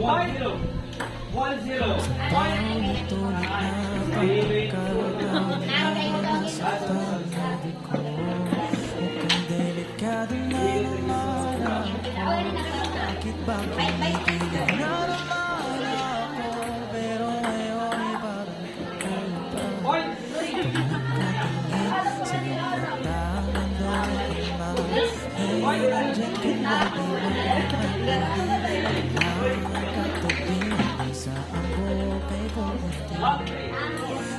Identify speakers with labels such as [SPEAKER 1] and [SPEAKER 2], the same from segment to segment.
[SPEAKER 1] Paulit-ulit na pagkakataon na nasaktan sabi ko. Mukhang delikado na naman ako. Bakit ba kinikilig na naman ako? Pero ngayon ay parang kakaiba. Pagkakatingin sa iyong mata, nandoon ka na. Ngayon andyan ka na, saan ko kay pumunti?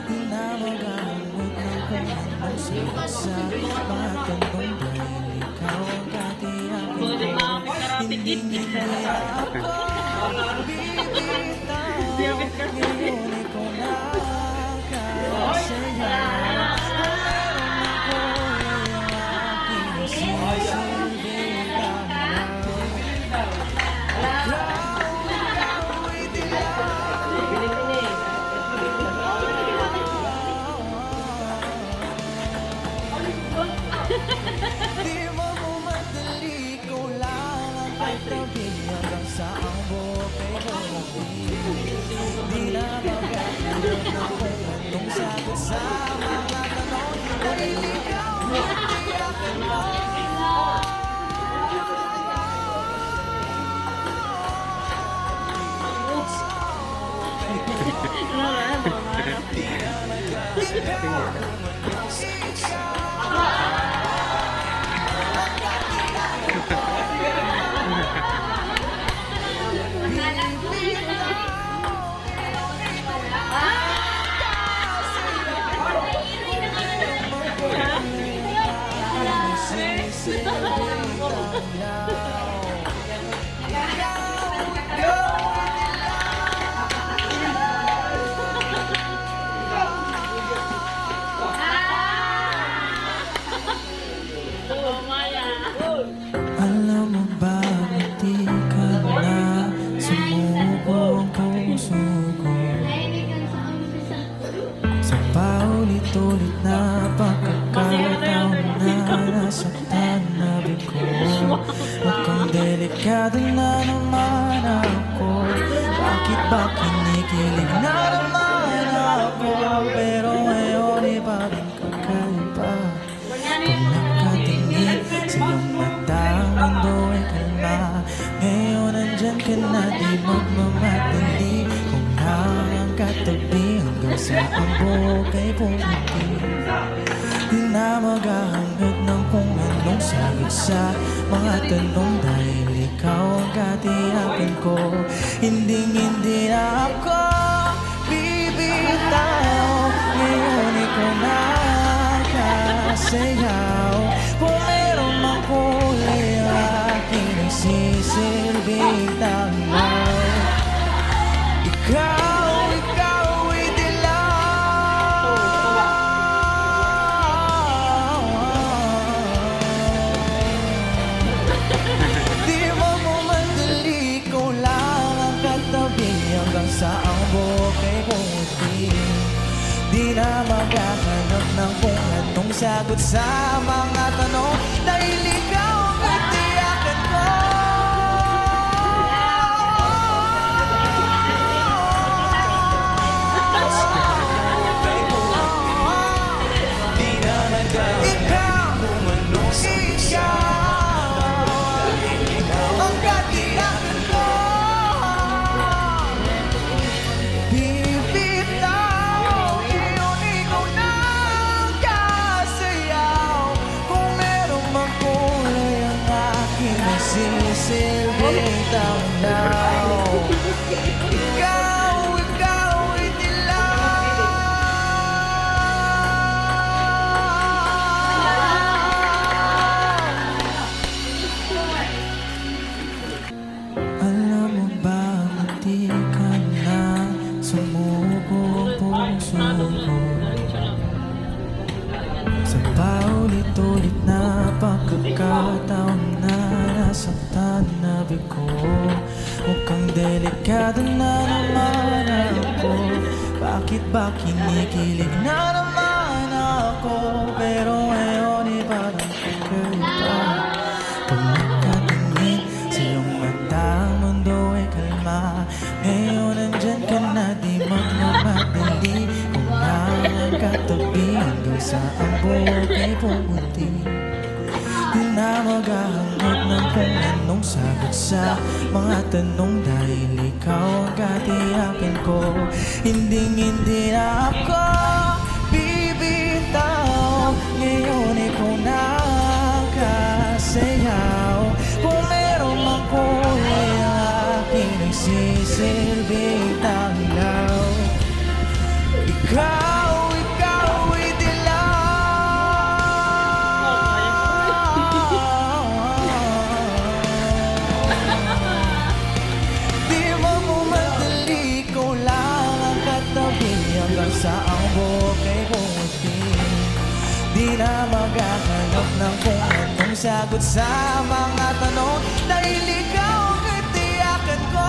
[SPEAKER 1] Di na magagamot ng kung anong sa mga tanong dahil ikaw ang katiyakin ko. Hindi ako bibitaw, ngayon ikaw na kasaya. Meron ako yung aking di mo madali, ikaw lang ang katabi hanggang sa ang bukay ko. Di na magkakaroon ng kung anong sagot sa mga tanong dahil ikaw ang tiyakin mo. Alam mo ba, hindi ka na sumuko ang puso ko. Sa paulit-ulit na pagkakataon na nasaktan nabi ko. Mukhang delikado na naman ako. Bakit ba kinikilig na naman ako? Pero ngayon ay parang kakaiba. Kung nakatingin sa iyong mata, ang mundo ay kalma. Ngayon andyan ka na, di magmamadali. Kung ang katabi hanggang sa ang bukay pumunti. Di na maghahangad ng kung anong sagot sa mga tanong dahil ikaw ang katiyakin ko. Hindi na ako bibitaw, ngayon ikaw na kasayaw. Kung meron mang kulay ang aking nagsisilbing tanglaw. Ikaw ay dilaw. Di mo madali, ikaw lang ang katabi hanggang sa ang bukay pumunti. Di na maghahanap ng kung anong sagot sa mga tanong dahil ikaw ang katiyakan ko. Di na maghahanap kung anong sigaw, ang katiyakan ko. Bibitaw, iyon ikaw na kasayaw. Kung meron mang kulay ang aking nagsisilbing tanglaw. Ikaw ay dilaw. Alam mo ba, hindi ka na sumuko ang puso ko. Sa paulit-ulit na pagkakataon na nasaktan nabi ko. Mukhang delikado na naman ako. Bakit ba kinikilig na naman ako? Pero ngayon ay parang kakaiba. Pag nakatingin sa iyong mata, ang mundo ay kalma. bukay pumunti. Di na maghahanap ng kung anong sagot sa mga tanong, dahil ikaw ang katiyakin ko. Hindi na ako bibitaw, ngayon ikaw na ang kasayaw. Kung meron mang kulay ang aking nagsisilbing tanglaw. Ikaw ay di mo madali, ikaw lang ang katabi hanggang sa ang buhok ay bumuti. Di na maghahanap ng kung anong sagot sa mga tanong, dahil ikaw ang katiyakan ko.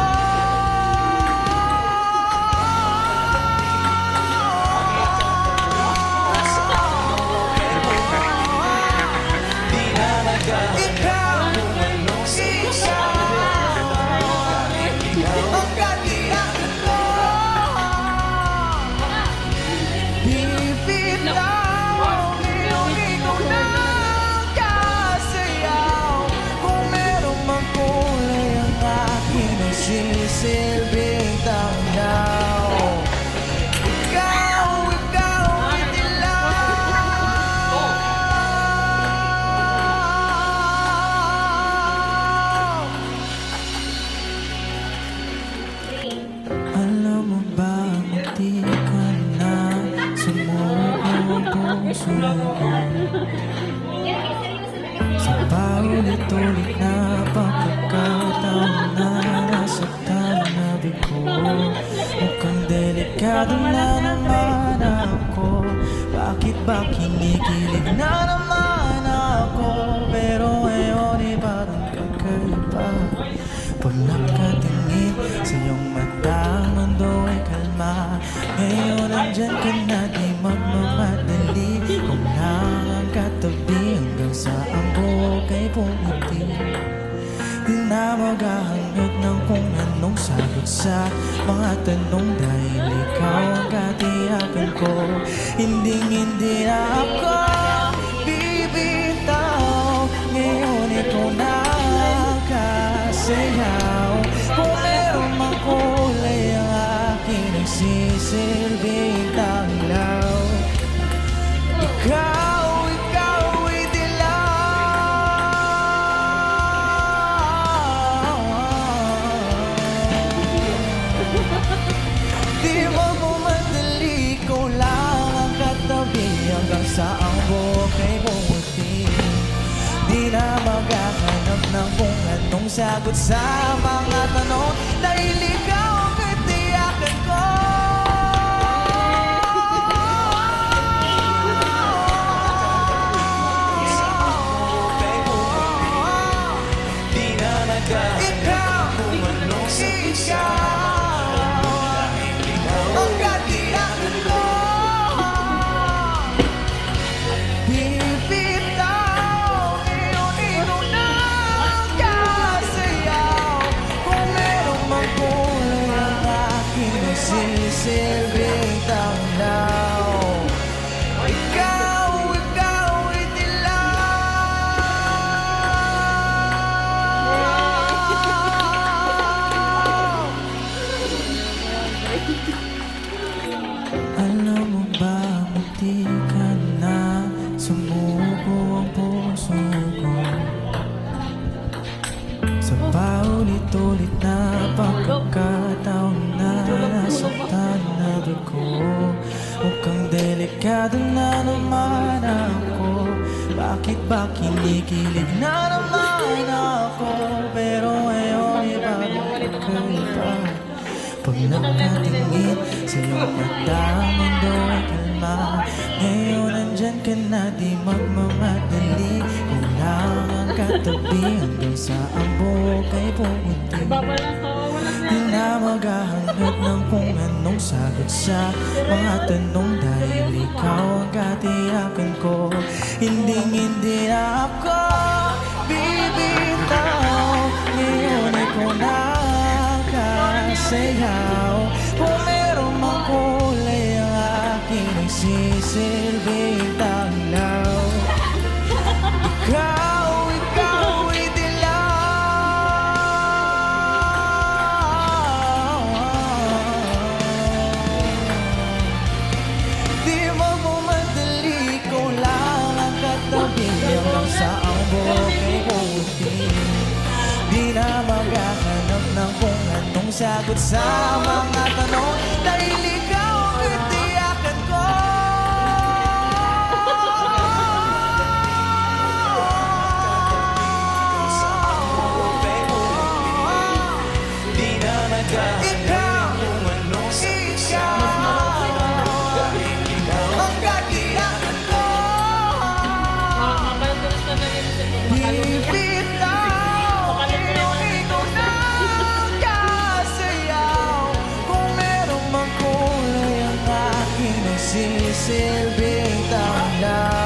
[SPEAKER 1] Silbing tanglaw. Ikaw ay dilaw. Alam mo ba, munti ka na sumuko ang puso ko. Sa paulit-ulit na pagkakataon na nasaktan na bigo, mukhang delikado na naman ako. Bakit ba kinikilig na naman ako? Pero ngayon ay parang kakaiba. Pag nakatingin sa iyong mata, ang mundo ay kalma. Ngayon nandyan ka na, di magmamadali. Kung lang ang katabi hanggang sa ang buhok ay pumuti. Di na maghahanap ng kung anong sagot sa mga tanong, dahil ikaw ang katiyakan ko. Hindi na ako bibitaw, ngayon ikaw na ang kasayaw. Kung meron mang kulay ang aking nagsisilbing tanglaw. Ikaw ay dilaw. Di mo madali, ikaw lang ang katabi hanggang sa ang buhok ay bumuti. Di na maghahanap ng kung anong sagot sa mga tanong, dahil ikaw ang katiyakan ko. Silbing tanglaw. Ikaw ay dilaw. Alam mo ba, munti ka na sumuko ang puso ko. Sa paulit-ulit na pagkakataon na nasaktan na bigo, mukhang delikado na naman ako. Bakit ba kinikilig na naman ako? Pero ngayon ibabalik ka iba. Pag nakatingin sa iyong mata, ang mundo ay kalma. Ngayon nandyan ka na, di magmamadali. Kung lang ang katabi hanggang sa ang buhok ay pumunti. Di na maghahanap ng kung anong sagot sa mga tanong, dahil ikaw ang katiyakan ko. Hindi na ako bibitaw, ngayon ikaw na ang kasayaw. Kung meron mang kulay ang aking nagsisilbing tanglaw. sagot sa mga tanong dahil ikaw ang itiyakan ko. Di na nagkakalain kung ano sa puso dahil ikaw ang katiyakan ko. Bibitaw, hindi ko na kasayaw. Kung meron mang kulay ang aking nagsisilbing tanda.